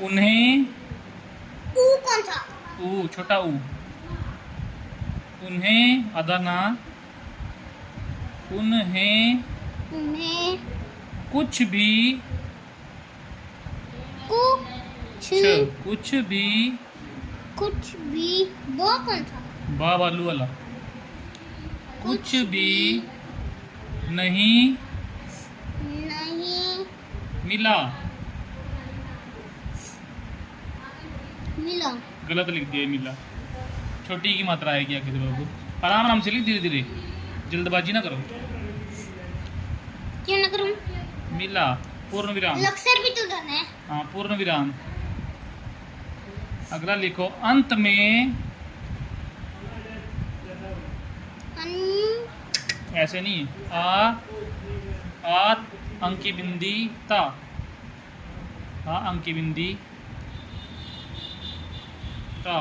उन्हें, ऊ कौन सा? ऊ छोटा ऊ, उन्हें आधा ना, उन्हें उन्हें कुछ भी, कुछ भी, कुछ भी वो कौन सा? बा बालू वाला, कुछ भी नहीं नहीं मिला। मिला। गलत लिख दिया मिला, छोटी की मात्रा आएगी आगे बाबू। आराम आराम से लिख, धीरे धीरे, जल्दबाजी ना करो। क्यों ना करूं? मिला पूर्ण विराम। अक्षर भी तो डालना है। हाँ पूर्ण विराम। अगला लिखो अंत में, ऐसे नहीं, आ अंकी बिंदी ता, अंकी बिंदी ता